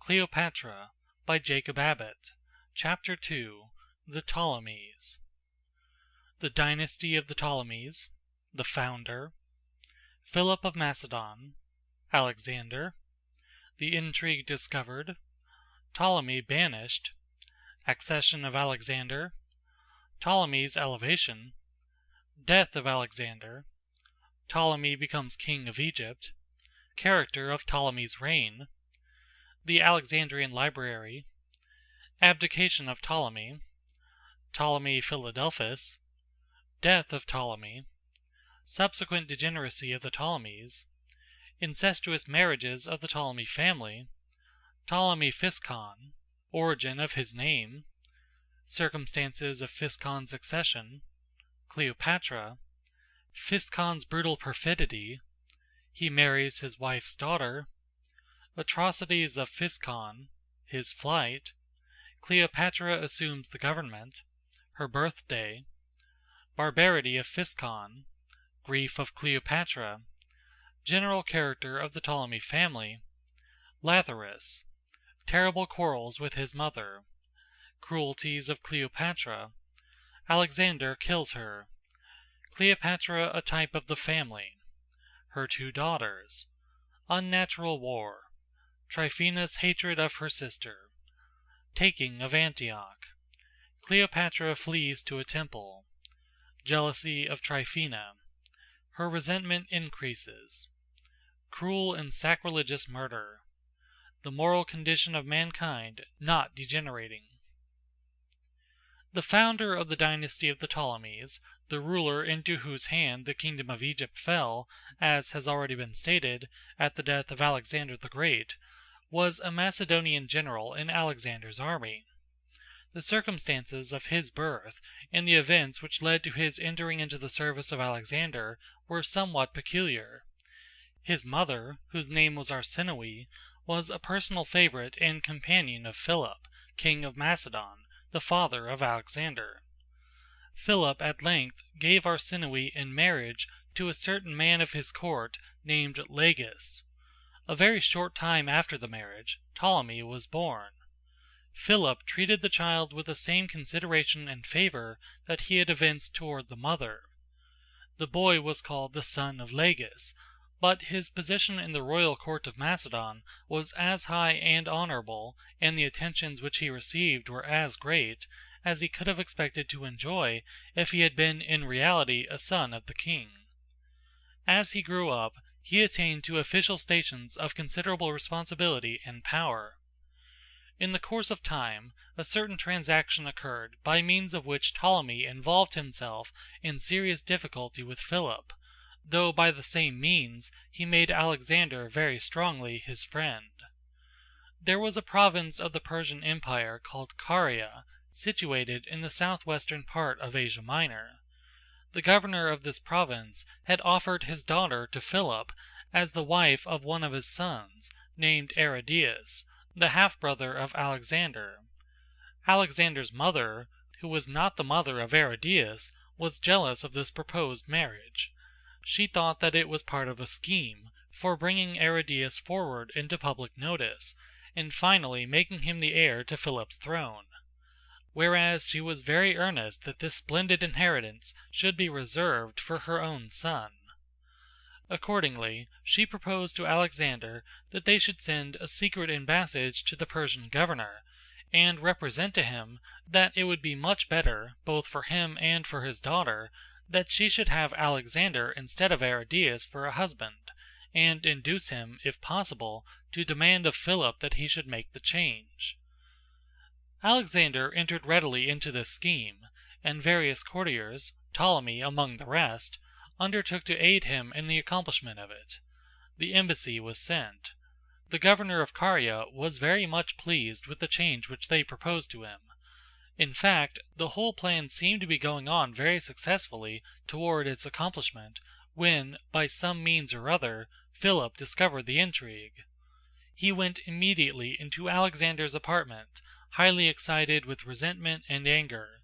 Cleopatra by Jacob Abbott. Chapter 2. The Ptolemies. The Dynasty of the Ptolemies. The Founder. Philip of Macedon. Alexander. The Intrigue discovered. Ptolemy banished. Accession of Alexander. Ptolemy's elevation. Death of Alexander. Ptolemy becomes king of Egypt. Character of Ptolemy's reign. The Alexandrian Library. Abdication of Ptolemy. Ptolemy Philadelphus. Death of Ptolemy. Subsequent degeneracy of the Ptolemies. Incestuous marriages of the Ptolemy family. Ptolemy Physcon. Origin of his name. Circumstances of Physcon's accession. Cleopatra. Physcon's brutal perfidy. He marries his wife's daughter. Atrocities of Physcon. His flight. Cleopatra assumes the government. Her birthday. Barbarity of Physcon. Grief of Cleopatra. General character of the Ptolemy family. Lathyrus. Terrible quarrels with his mother. Cruelties of Cleopatra. Alexander kills her. Cleopatra a type of the family. Her two daughters. Unnatural war. Tryphaena's hatred of her sister. Taking of Antioch. Cleopatra flees to a temple. Jealousy of Tryphaena. Her resentment increases. Cruel and sacrilegious murder. The moral condition of mankind not degenerating. The founder of the dynasty of the Ptolemies, the ruler into whose hand the kingdom of Egypt fell, as has already been stated, at the death of Alexander the Great, was a Macedonian general in Alexander's army. The circumstances of his birth and the events which led to his entering into the service of Alexander were somewhat peculiar. His mother, whose name was Arsinoe, was a personal favorite and companion of Philip, king of Macedon, the father of Alexander. Philip at length gave Arsinoe in marriage to a certain man of his court named Lagus. A very short time after the marriage, Ptolemy was born. Philip treated the child with the same consideration and favor that he had evinced toward the mother. The boy was called the son of Lagus, but his position in the royal court of Macedon was as high and honorable, and the attentions which he received were as great, as he could have expected to enjoy if he had been in reality a son of the king. As he grew up, he attained to official stations of considerable responsibility and power. In the course of time, a certain transaction occurred by means of which Ptolemy involved himself in serious difficulty with Philip, though by the same means he made Alexander very strongly his friend. There was a province of the Persian Empire called Caria, situated in the southwestern part of Asia Minor. The governor of this province had offered his daughter to Philip as the wife of one of his sons, named Aridaeus, the half-brother of Alexander. Alexander's mother, who was not the mother of Aridaeus, was jealous of this proposed marriage. She thought that it was part of a scheme for bringing Aridaeus forward into public notice, and finally making him the heir to Philip's throne, whereas she was very earnest that this splendid inheritance should be reserved for her own son. Accordingly, she proposed to Alexander that they should send a secret embassage to the Persian governor, and represent to him that it would be much better, both for him and for his daughter, that she should have Alexander instead of Aridaeus for a husband, and induce him, if possible, to demand of Philip that he should make the change. Alexander entered readily into this scheme, and various courtiers, Ptolemy among the rest, undertook to aid him in the accomplishment of it. The embassy was sent. The governor of Caria was very much pleased with the change which they proposed to him. In fact, the whole plan seemed to be going on very successfully toward its accomplishment, when, by some means or other, Philip discovered the intrigue. He went immediately into Alexander's apartment, highly excited with resentment and anger.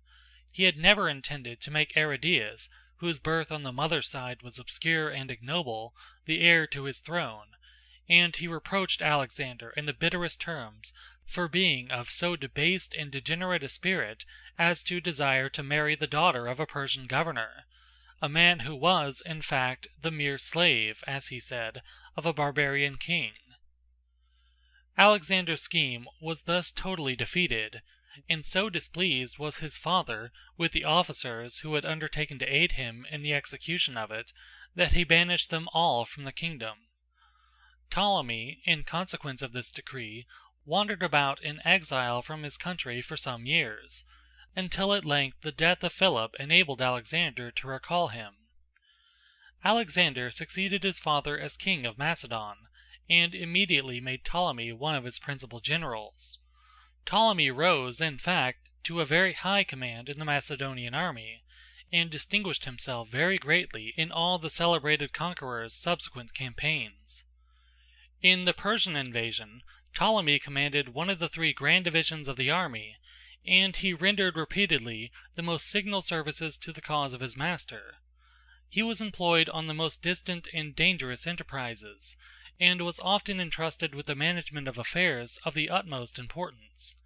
He had never intended to make Aridaeus, whose birth on the mother's side was obscure and ignoble, the heir to his throne, and he reproached Alexander in the bitterest terms for being of so debased and degenerate a spirit as to desire to marry the daughter of a Persian governor, a man who was, in fact, the mere slave, as he said, of a barbarian king. Alexander's scheme was thus totally defeated, and so displeased was his father with the officers who had undertaken to aid him in the execution of it, that he banished them all from the kingdom. Ptolemy, in consequence of this decree, wandered about in exile from his country for some years, until at length the death of Philip enabled Alexander to recall him. Alexander succeeded his father as king of Macedon, and immediately made Ptolemy one of his principal generals. Ptolemy rose, in fact, to a very high command in the Macedonian army, and distinguished himself very greatly in all the celebrated conqueror's subsequent campaigns. In the Persian invasion, Ptolemy commanded one of the 3 grand divisions of the army, and he rendered repeatedly the most signal services to the cause of his master. He was employed on the most distant and dangerous enterprises, and was often entrusted with the management of affairs of the utmost importance.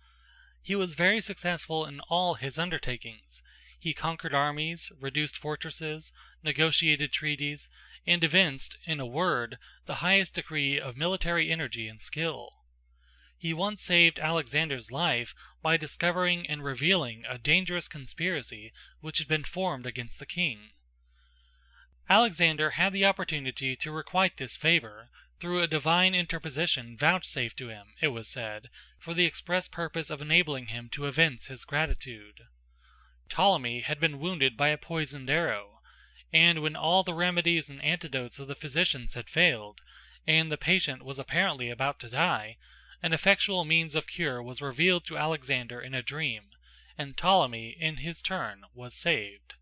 He was very successful in all his undertakings. He conquered armies, reduced fortresses, negotiated treaties, and evinced, in a word, the highest degree of military energy and skill. He once saved Alexander's life by discovering and revealing a dangerous conspiracy which had been formed against the king. Alexander had the opportunity to requite this favor through a divine interposition vouchsafed to him, it was said, for the express purpose of enabling him to evince his gratitude. Ptolemy had been wounded by a poisoned arrow, and when all the remedies and antidotes of the physicians had failed, and the patient was apparently about to die, an effectual means of cure was revealed to Alexander in a dream, and Ptolemy, in his turn, was saved.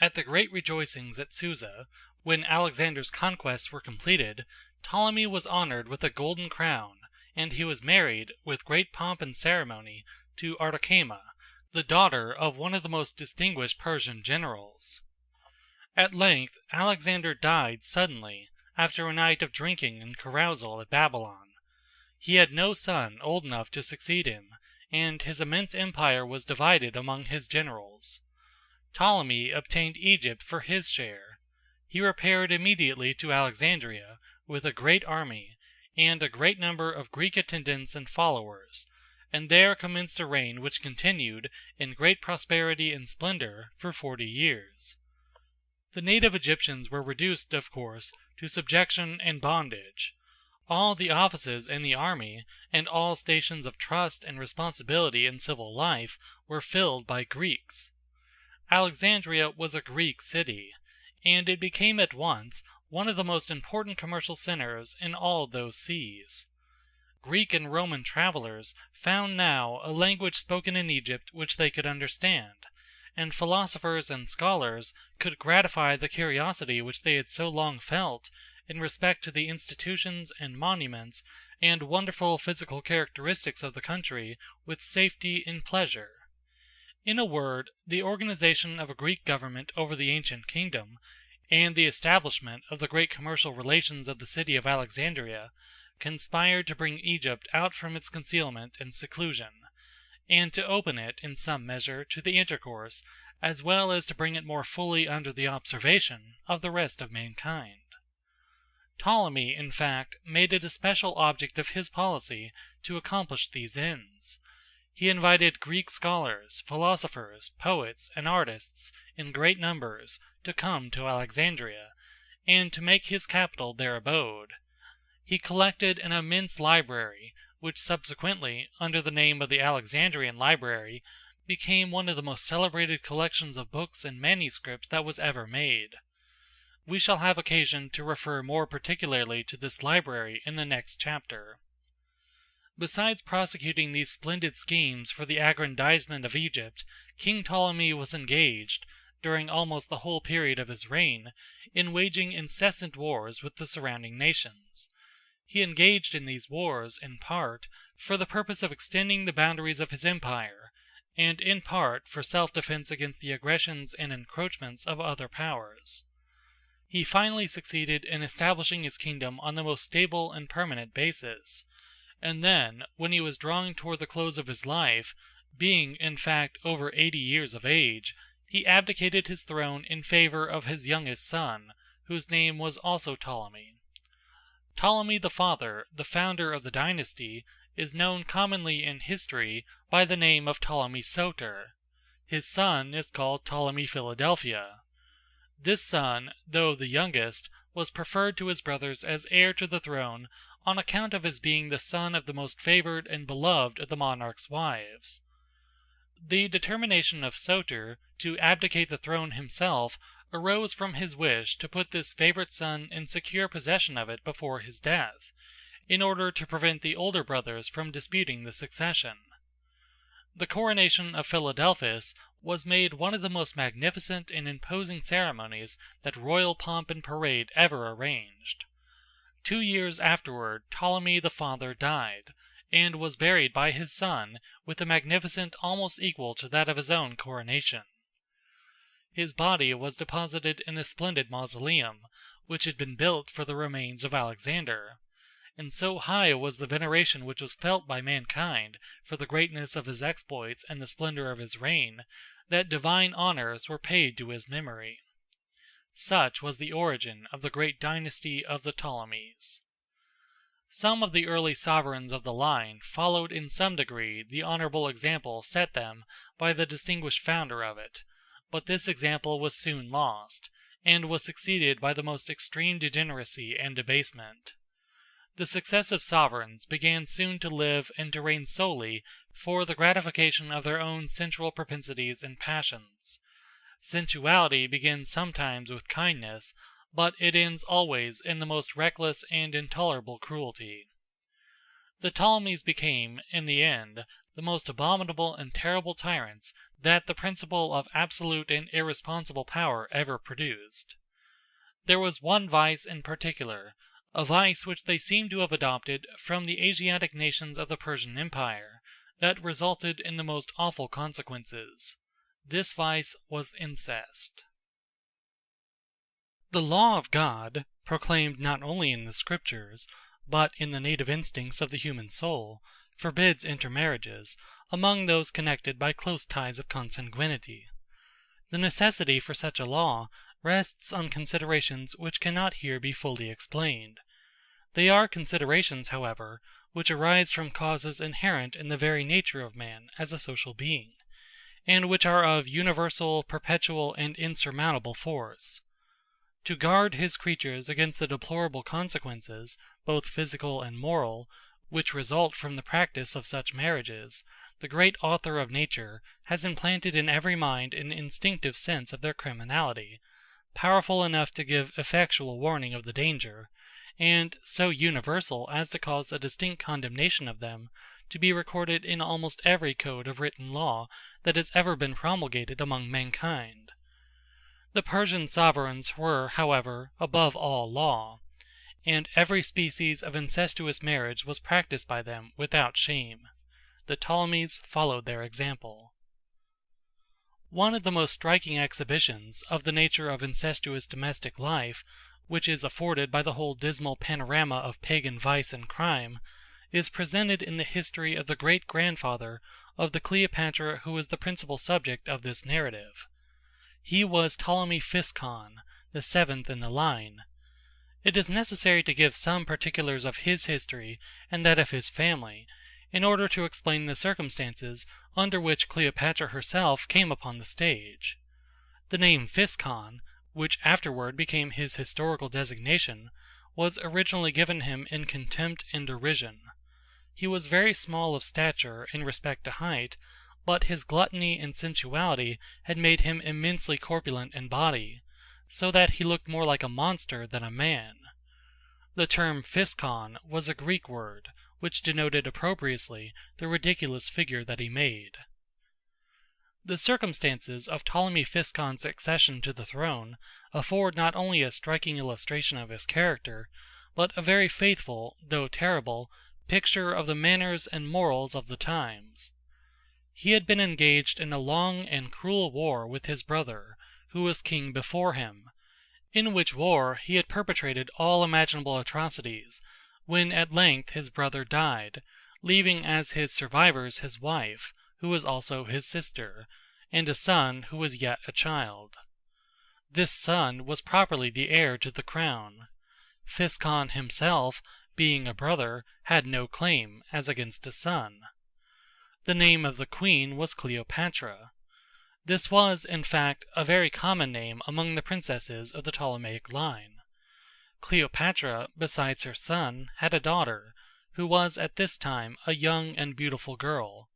At the great rejoicings at Susa, when Alexander's conquests were completed, Ptolemy was honored with a golden crown, and he was married, with great pomp and ceremony, to Artachema, the daughter of one of the most distinguished Persian generals. At length Alexander died suddenly, after a night of drinking and carousal at Babylon. He had no son old enough to succeed him, and his immense empire was divided among his generals. Ptolemy obtained Egypt for his share. He repaired immediately to Alexandria with a great army, and a great number of Greek attendants and followers, and there commenced a reign which continued, in great prosperity and splendor, for 40 years. The native Egyptians were reduced, of course, to subjection and bondage. All the offices in the army, and all stations of trust and responsibility in civil life, were filled by Greeks. Alexandria was a Greek city, and it became at once one of the most important commercial centers in all those seas. Greek and Roman travelers found now a language spoken in Egypt which they could understand, and philosophers and scholars could gratify the curiosity which they had so long felt in respect to the institutions and monuments and wonderful physical characteristics of the country with safety and pleasure. In a word, the organization of a Greek government over the ancient kingdom, and the establishment of the great commercial relations of the city of Alexandria, conspired to bring Egypt out from its concealment and seclusion, and to open it, in some measure, to the intercourse, as well as to bring it more fully under the observation of the rest of mankind. Ptolemy, in fact, made it a special object of his policy to accomplish these ends. He invited Greek scholars, philosophers, poets, and artists, in great numbers, to come to Alexandria, and to make his capital their abode. He collected an immense library, which subsequently, under the name of the Alexandrian Library, became one of the most celebrated collections of books and manuscripts that was ever made. We shall have occasion to refer more particularly to this library in the next chapter. Besides prosecuting these splendid schemes for the aggrandizement of Egypt, King Ptolemy was engaged, during almost the whole period of his reign, in waging incessant wars with the surrounding nations. He engaged in these wars, in part, for the purpose of extending the boundaries of his empire, and in part for self-defense against the aggressions and encroachments of other powers. he finally succeeded in establishing his kingdom on the most stable and permanent basis, and then, when he was drawing toward the close of his life, being in fact over 80 years of age, he abdicated his throne in favor of his youngest son, whose name was also Ptolemy. Ptolemy the Father, the founder of the dynasty, is known commonly in history by the name of Ptolemy Soter. His son is called Ptolemy Philadelphia. This son, though the youngest, was preferred to his brothers as heir to the throne on account of his being the son of the most favored and beloved of the monarch's wives. The determination of Soter to abdicate the throne himself arose from his wish to put this favorite son in secure possession of it before his death, in order to prevent the older brothers from disputing the succession. The coronation of Philadelphus was made one of the most magnificent and imposing ceremonies that royal pomp and parade ever arranged. 2 years afterward Ptolemy the Father died, and was buried by his son with a magnificence almost equal to that of his own coronation. His body was deposited in a splendid mausoleum, which had been built for the remains of Alexander, and so high was the veneration which was felt by mankind for the greatness of his exploits and the splendor of his reign, that divine honors were paid to his memory. Such was the origin of the great dynasty of the Ptolemies. Some of the early sovereigns of the line followed in some degree the honorable example set them by the distinguished founder of it, but this example was soon lost, and was succeeded by the most extreme degeneracy and debasement. The successive sovereigns began soon to live and to reign solely for the gratification of their own sensual propensities and passions. Sensuality begins sometimes with kindness, but it ends always in the most reckless and intolerable cruelty. The Ptolemies became, in the end, the most abominable and terrible tyrants that the principle of absolute and irresponsible power ever produced. There was one vice in particular, a vice which they seem to have adopted from the Asiatic nations of the Persian Empire, that resulted in the most awful consequences. This vice was incest. The law of God, proclaimed not only in the Scriptures, but in the native instincts of the human soul, forbids intermarriages among those connected by close ties of consanguinity. The necessity for such a law rests on considerations which cannot here be fully explained. They are considerations, however, which arise from causes inherent in the very nature of man as a social being, and which are of universal, perpetual, and insurmountable force. To guard his creatures against the deplorable consequences, both physical and moral, which result from the practice of such marriages, the great Author of nature has implanted in every mind an instinctive sense of their criminality, powerful enough to give effectual warning of the danger, and so universal as to cause a distinct condemnation of them to be recorded in almost every code of written law that has ever been promulgated among mankind. The Persian sovereigns were, however, above all law, and every species of incestuous marriage was practiced by them without shame. The Ptolemies followed their example. One of the most striking exhibitions of the nature of incestuous domestic life, which is afforded by the whole dismal panorama of pagan vice and crime, is presented in the history of the great-grandfather of the Cleopatra who is the principal subject of this narrative. He was Ptolemy Physcon, the seventh in the line. It is necessary to give some particulars of his history and that of his family, in order to explain the circumstances under which Cleopatra herself came upon the stage. The name Physcon, which afterward became his historical designation, was originally given him in contempt and derision. He was very small of stature in respect to height, but his gluttony and sensuality had made him immensely corpulent in body, so that he looked more like a monster than a man. The term Physcon was a Greek word, which denoted appropriately the ridiculous figure that he made. The circumstances of Ptolemy Physcon's accession to the throne afford not only a striking illustration of his character, but a very faithful, though terrible, picture of the manners and morals of the times. He had been engaged in a long and cruel war with his brother, who was king before him, in which war he had perpetrated all imaginable atrocities, when at length his brother died, leaving as his survivors his wife, who was also his sister, and a son who was yet a child. This son was properly the heir to the crown. Physcon himself, being a brother, had no claim, as against a son. The name of the queen was Cleopatra. This was, in fact, a very common name among the princesses of the Ptolemaic line. Cleopatra, besides her son, had a daughter, who was at this time a young and beautiful girl.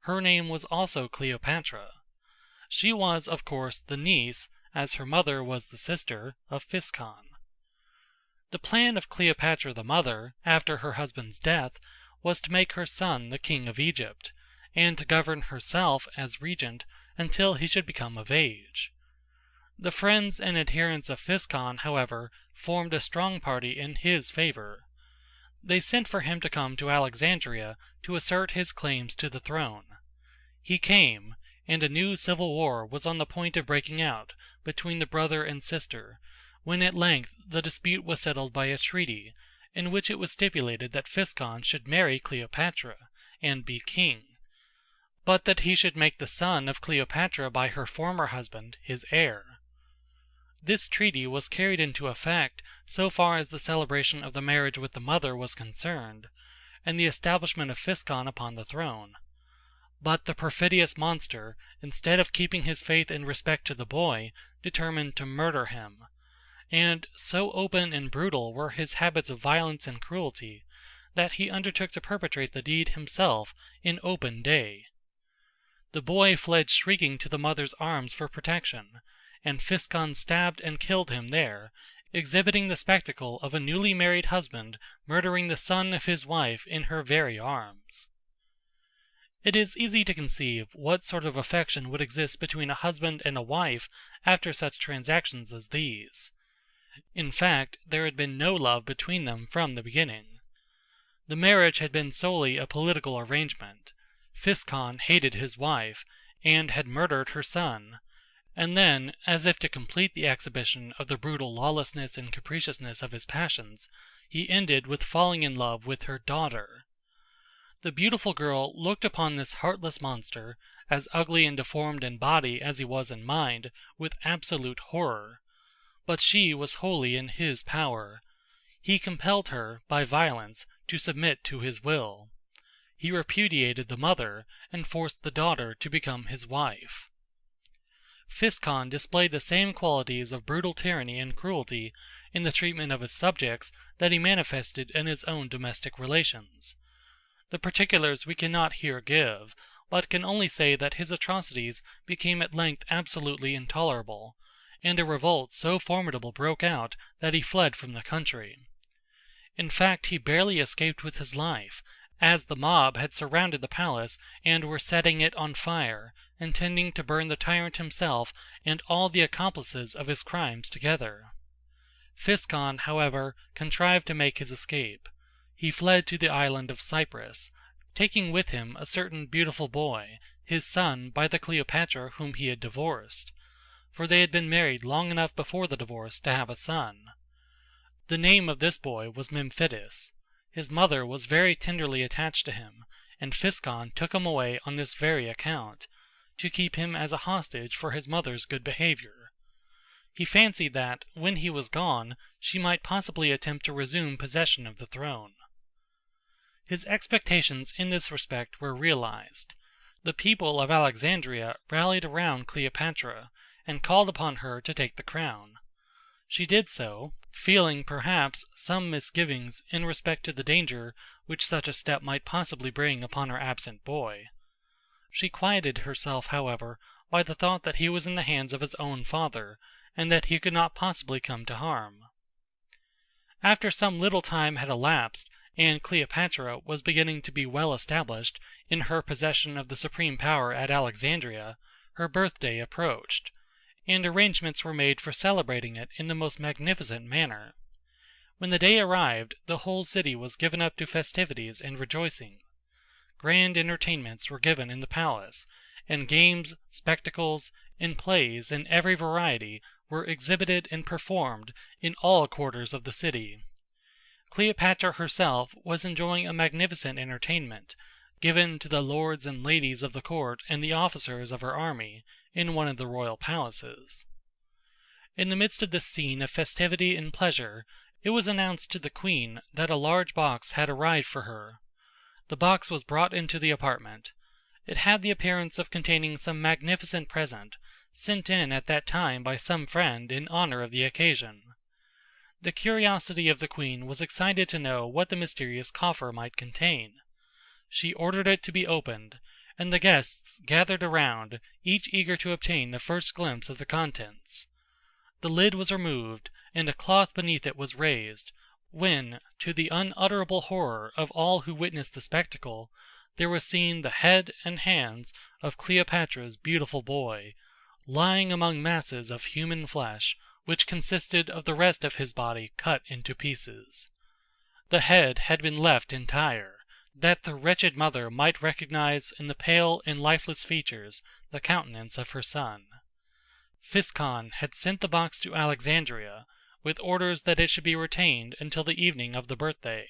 Her name was also Cleopatra. She was, of course, the niece, as her mother was the sister, of Physcon. The plan of Cleopatra the mother, after her husband's death, was to make her son the king of Egypt, and to govern herself as regent until he should become of age. The friends and adherents of Physcon, however, formed a strong party in his favor. They sent for him to come to Alexandria to assert his claims to the throne. He came, and a new civil war was on the point of breaking out between the brother and sister, when at length the dispute was settled by a treaty, in which it was stipulated that Physcon should marry Cleopatra, and be king, but that he should make the son of Cleopatra by her former husband his heir. This treaty was carried into effect so far as the celebration of the marriage with the mother was concerned, and the establishment of Physcon upon the throne. But the perfidious monster, instead of keeping his faith in respect to the boy, determined to murder him, and so open and brutal were his habits of violence and cruelty, that he undertook to perpetrate the deed himself in open day. The boy fled shrieking to the mother's arms for protection, and Physcon stabbed and killed him there, exhibiting the spectacle of a newly married husband murdering the son of his wife in her very arms. It is easy to conceive what sort of affection would exist between a husband and a wife after such transactions as these. In fact, there had been no love between them from the beginning. The marriage had been solely a political arrangement. Physcon hated his wife, and had murdered her son, and then, as if to complete the exhibition of the brutal lawlessness and capriciousness of his passions, he ended with falling in love with her daughter. The beautiful girl looked upon this heartless monster, as ugly and deformed in body as he was in mind, with absolute horror. But she was wholly in his power. He compelled her, by violence, to submit to his will. He repudiated the mother, and forced the daughter to become his wife. Physcon displayed the same qualities of brutal tyranny and cruelty in the treatment of his subjects that he manifested in his own domestic relations. The particulars we cannot here give, but can only say that his atrocities became at length absolutely intolerable, and a revolt so formidable broke out that he fled from the country. In fact, he barely escaped with his life, as the mob had surrounded the palace and were setting it on fire, intending to burn the tyrant himself and all the accomplices of his crimes together. Physcon, however, contrived to make his escape. He fled to the island of Cyprus, taking with him a certain beautiful boy, his son by the Cleopatra whom he had divorced, for they had been married long enough before the divorce to have a son. The name of this boy was Memphitis. His mother was very tenderly attached to him, and Physcon took him away on this very account, to keep him as a hostage for his mother's good behavior. He fancied that, when he was gone, she might possibly attempt to resume possession of the throne. His expectations in this respect were realized. The people of Alexandria rallied around Cleopatra, and called upon her to take the crown. She did so, feeling, perhaps, some misgivings in respect to the danger which such a step might possibly bring upon her absent boy. She quieted herself, however, by the thought that he was in the hands of his own father, and that he could not possibly come to harm. After some little time had elapsed, and Cleopatra was beginning to be well established in her possession of the supreme power at Alexandria, her birthday approached, and arrangements were made for celebrating it in the most magnificent manner. When the day arrived, the whole city was given up to festivities and rejoicing. Grand entertainments were given in the palace, and games, spectacles, and plays in every variety were exhibited and performed in all quarters of the city. Cleopatra herself was enjoying a magnificent entertainment, given to the lords and ladies of the court and the officers of her army, in one of the royal palaces. In the midst of this scene of festivity and pleasure, it was announced to the Queen that a large box had arrived for her. The box was brought into the apartment. It had the appearance of containing some magnificent present, sent in at that time by some friend in honor of the occasion. The curiosity of the Queen was excited to know what the mysterious coffer might contain. She ordered it to be opened, and the guests gathered around, each eager to obtain the first glimpse of the contents. The lid was removed, and a cloth beneath it was raised, when, to the unutterable horror of all who witnessed the spectacle, there was seen the head and hands of Cleopatra's beautiful boy, lying among masses of human flesh, which consisted of the rest of his body cut into pieces. The head had been left entire, that the wretched mother might recognize in the pale and lifeless features the countenance of her son. Physcon had sent the box to Alexandria, with orders that it should be retained until the evening of the birthday,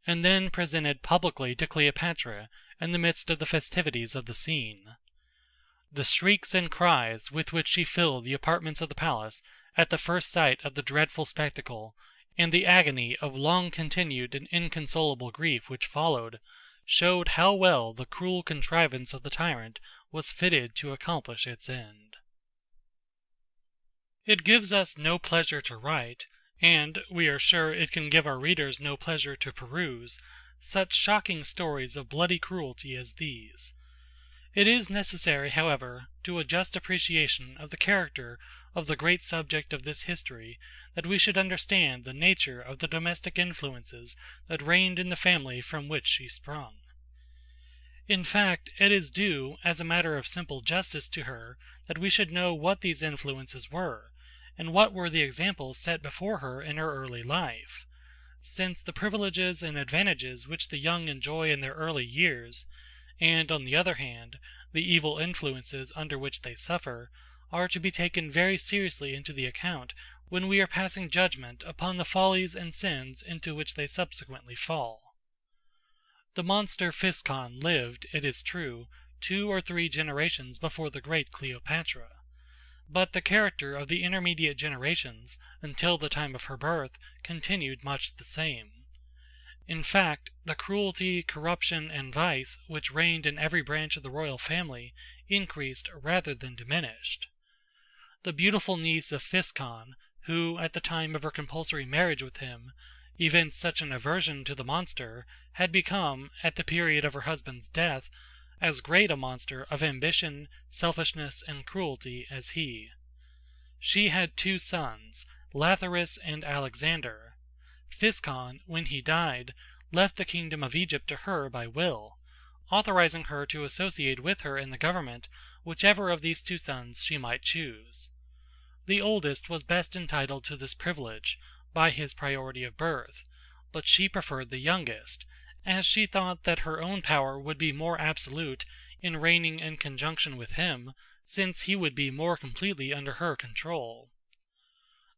and then presented publicly to Cleopatra in the midst of the festivities of the scene. The shrieks and cries with which she filled the apartments of the palace at the first sight of the dreadful spectacle, and the agony of long-continued and inconsolable grief which followed, showed how well the cruel contrivance of the tyrant was fitted to accomplish its end. It gives us no pleasure to write, and we are sure it can give our readers no pleasure to peruse, such shocking stories of bloody cruelty as these. It is necessary, however, to a just appreciation of the character of the great subject of this history, that we should understand the nature of the domestic influences that reigned in the family from which she sprung. In fact, it is due, as a matter of simple justice to her, that we should know what these influences were, and what were the examples set before her in her early life, since the privileges and advantages which the young enjoy in their early years, and, on the other hand, the evil influences under which they suffer, are to be taken very seriously into the account when we are passing judgment upon the follies and sins into which they subsequently fall. The monster Physcon lived, it is true, 2 or 3 generations before the great Cleopatra, but the character of the intermediate generations, until the time of her birth, continued much the same. In fact, the cruelty, corruption, and vice which reigned in every branch of the royal family increased rather than diminished. The beautiful niece of Physcon, who, at the time of her compulsory marriage with him, evinced such an aversion to the monster, had become, at the period of her husband's death, as great a monster of ambition, selfishness, and cruelty as he. She had 2 sons, Lathyrus and Alexander. Physcon, when he died, left the kingdom of Egypt to her by will, authorizing her to associate with her in the government whichever of these 2 sons she might choose. The oldest was best entitled to this privilege, by his priority of birth, but she preferred the youngest, as she thought that her own power would be more absolute in reigning in conjunction with him, since he would be more completely under her control.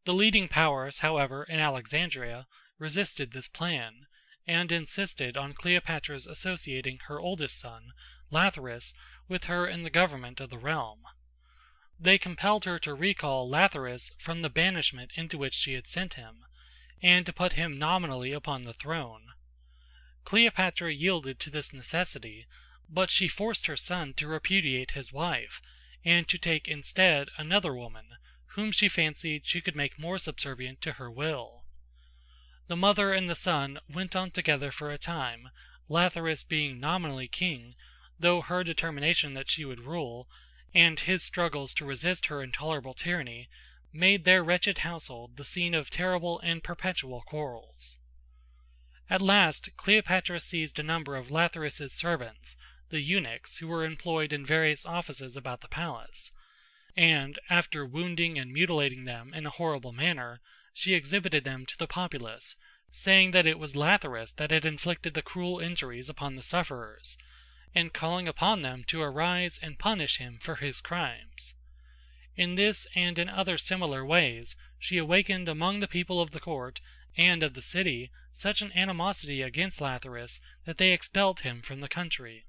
The leading powers, however, in Alexandria, resisted this plan, and insisted on Cleopatra's associating her oldest son, Lathyrus, with her in the government of the realm. They compelled her to recall Lathyrus from the banishment into which she had sent him, and to put him nominally upon the throne. Cleopatra yielded to this necessity, but she forced her son to repudiate his wife, and to take instead another woman, whom she fancied she could make more subservient to her will. The mother and the son went on together for a time, Lathyrus being nominally king, though her determination that she would rule, and his struggles to resist her intolerable tyranny, made their wretched household the scene of terrible and perpetual quarrels. At last Cleopatra seized a number of Lathyrus's servants, the eunuchs, who were employed in various offices about the palace, and, after wounding and mutilating them in a horrible manner, she exhibited them to the populace, saying that it was Lathyrus that had inflicted the cruel injuries upon the sufferers, and calling upon them to arise and punish him for his crimes. In this and in other similar ways she awakened among the people of the court and of the city such an animosity against Lathyrus that they expelled him from the country.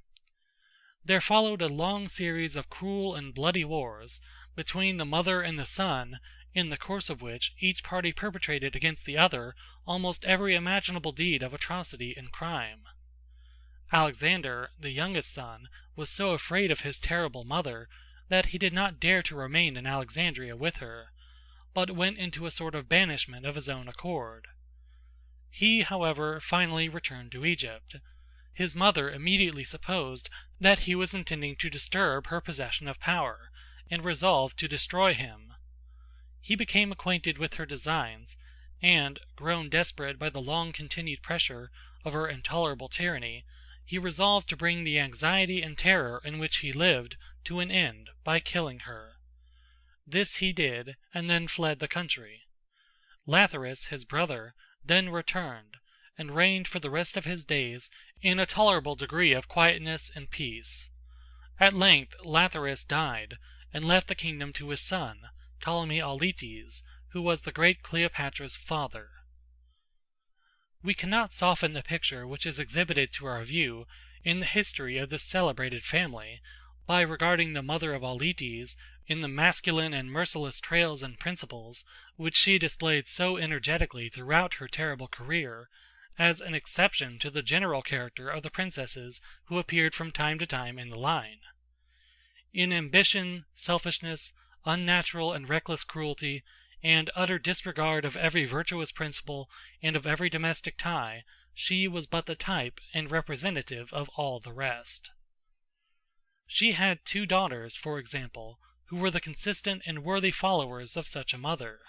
There followed a long series of cruel and bloody wars between the mother and the son, in the course of which each party perpetrated against the other almost every imaginable deed of atrocity and crime. Alexander, the youngest son, was so afraid of his terrible mother that he did not dare to remain in Alexandria with her, but went into a sort of banishment of his own accord. He, however, finally returned to Egypt. His mother immediately supposed that he was intending to disturb her possession of power, and resolved to destroy him. He became acquainted with her designs, and, grown desperate by the long-continued pressure of her intolerable tyranny, he resolved to bring the anxiety and terror in which he lived to an end by killing her. This he did, and then fled the country. Lathyrus, his brother, then returned, and reigned for the rest of his days in a tolerable degree of quietness and peace. At length Lathyrus died, and left the kingdom to his son, Ptolemy Auletes, who was the great Cleopatra's father. We cannot soften the picture which is exhibited to our view in the history of this celebrated family, by regarding the mother of Auletes, in the masculine and merciless trails and principles which she displayed so energetically throughout her terrible career, as an exception to the general character of the princesses who appeared from time to time in the line. In ambition, selfishness, unnatural and reckless cruelty, and utter disregard of every virtuous principle and of every domestic tie, she was but the type and representative of all the rest. She had 2 daughters, for example, who were the consistent and worthy followers of such a mother.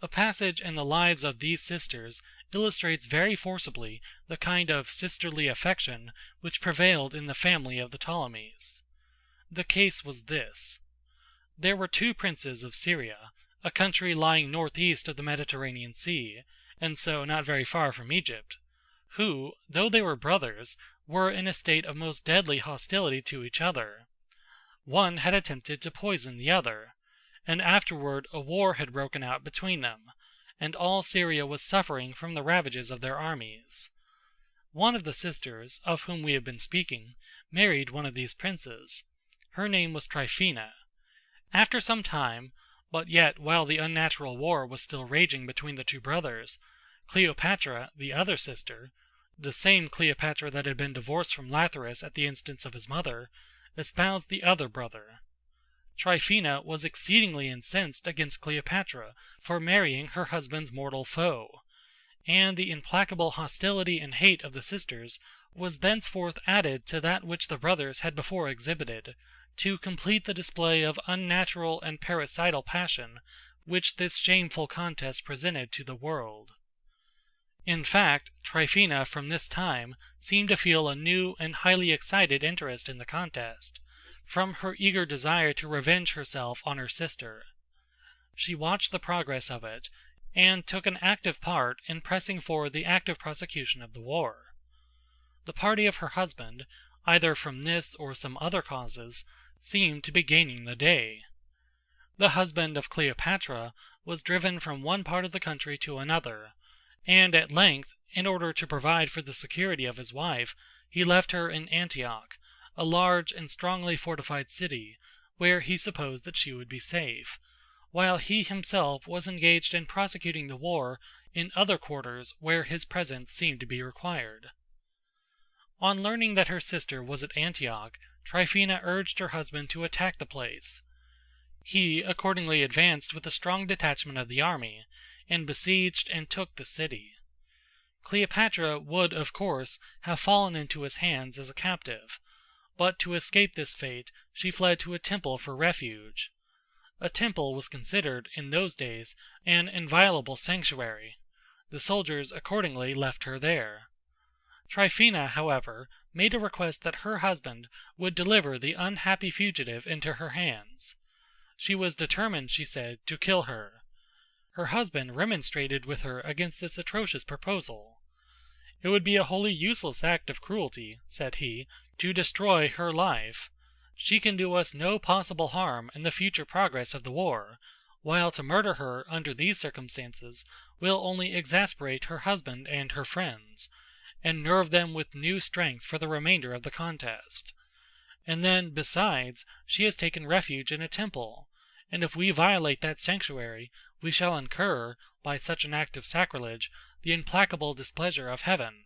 A passage in the lives of these sisters illustrates very forcibly the kind of sisterly affection which prevailed in the family of the Ptolemies. The case was this. There were 2 princes of Syria, a country lying northeast of the Mediterranean Sea, and so not very far from Egypt, who, though they were brothers, were in a state of most deadly hostility to each other. One had attempted to poison the other, and afterward a war had broken out between them, and all Syria was suffering from the ravages of their armies. One of the sisters, of whom we have been speaking, married one of these princes. Her name was Tryphena. After some time, but yet while the unnatural war was still raging between the 2 brothers, Cleopatra, the other sister, the same Cleopatra that had been divorced from Lathyrus at the instance of his mother, espoused the other brother. Tryphena was exceedingly incensed against Cleopatra for marrying her husband's mortal foe, and the implacable hostility and hate of the sisters was thenceforth added to that which the brothers had before exhibited, to complete the display of unnatural and parricidal passion which this shameful contest presented to the world. In fact, Tryphena from this time seemed to feel a new and highly excited interest in the contest, from her eager desire to revenge herself on her sister. She watched the progress of it, and took an active part in pressing forward the active prosecution of the war. The party of her husband, either from this or some other causes, seemed to be gaining the day. The husband of Cleopatra was driven from one part of the country to another, and at length, in order to provide for the security of his wife, he left her in Antioch, a large and strongly fortified city, where he supposed that she would be safe, while he himself was engaged in prosecuting the war in other quarters where his presence seemed to be required. On learning that her sister was at Antioch, Tryphena urged her husband to attack the place. He accordingly advanced with a strong detachment of the army, and besieged and took the city. Cleopatra would, of course, have fallen into his hands as a captive, but to escape this fate she fled to a temple for refuge. A temple was considered, in those days, an inviolable sanctuary. The soldiers accordingly left her there. Tryphena, however, made a request that her husband would deliver the unhappy fugitive into her hands. She was determined, she said, to kill her. Her husband remonstrated with her against this atrocious proposal. It would be a wholly useless act of cruelty, said he, to destroy her life. she can do us no possible harm in the future progress of the war, while to murder her under these circumstances will only exasperate her husband and her friends, and nerve them with new strength for the remainder of the contest. And then, besides, she has taken refuge in a temple, and if we violate that sanctuary, we shall incur, by such an act of sacrilege, the implacable displeasure of heaven.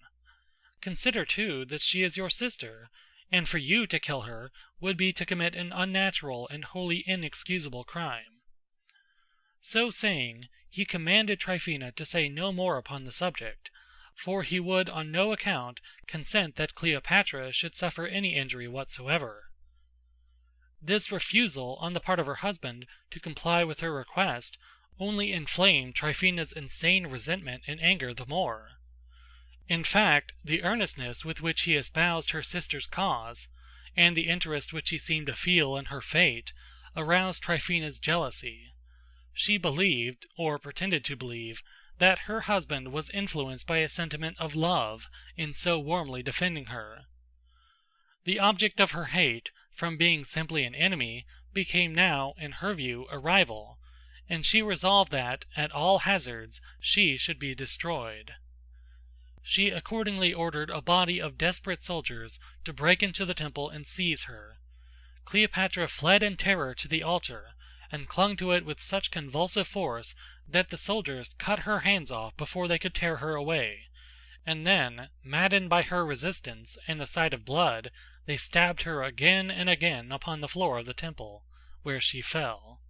Consider, too, that she is your sister, and for you to kill her would be to commit an unnatural and wholly inexcusable crime." So saying, he commanded Tryphena to say no more upon the subject, for he would on no account consent that Cleopatra should suffer any injury whatsoever. This refusal on the part of her husband to comply with her request only inflamed Tryphena's insane resentment and anger the more. In fact, the earnestness with which he espoused her sister's cause, and the interest which he seemed to feel in her fate, aroused Tryphena's jealousy. She believed, or pretended to believe, that her husband was influenced by a sentiment of love in so warmly defending her. The object of her hate, from being simply an enemy, became now, in her view, a rival, and she resolved that, at all hazards, she should be destroyed. She accordingly ordered a body of desperate soldiers to break into the temple and seize her. Cleopatra fled in terror to the altar, and clung to it with such convulsive force that the soldiers cut her hands off before they could tear her away, and then, maddened by her resistance and the sight of blood, they stabbed her again and again upon the floor of the temple, where she fell.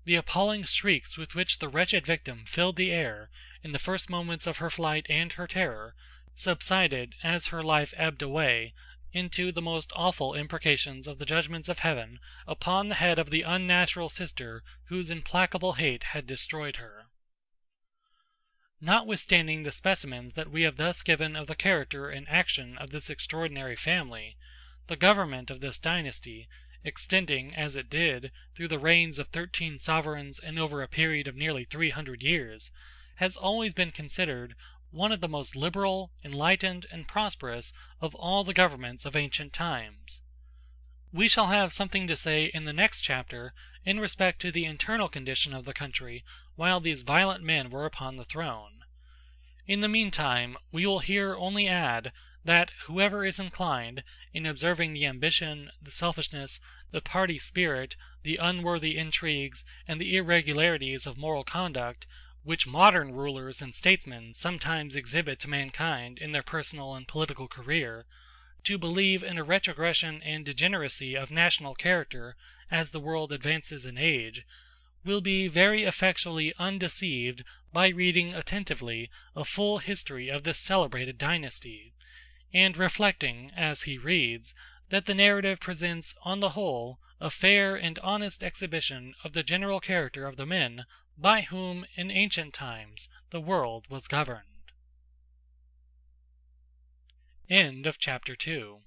The appalling shrieks with which the wretched victim filled the air in the first moments of her flight and her terror, subsided as her life ebbed away into the most awful imprecations of the judgments of heaven upon the head of the unnatural sister whose implacable hate had destroyed her. Notwithstanding the specimens that we have thus given of the character and action of this extraordinary family, the government of this dynasty, extending, as it did, through the reigns of 13 sovereigns and over a period of nearly 300 years, has always been considered one of the most liberal, enlightened, and prosperous of all the governments of ancient times. We shall have something to say in the next chapter in respect to the internal condition of the country while these violent men were upon the throne. In the meantime, we will here only add that whoever is inclined, in observing the ambition, the selfishness, the party spirit, the unworthy intrigues, and the irregularities of moral conduct, which modern rulers and statesmen sometimes exhibit to mankind in their personal and political career, to believe in a retrogression and degeneracy of national character as the world advances in age, will be very effectually undeceived by reading attentively a full history of this celebrated dynasty, and reflecting, as he reads, that the narrative presents on the whole a fair and honest exhibition of the general character of the men by whom in ancient times the world was governed. End of chapter 2.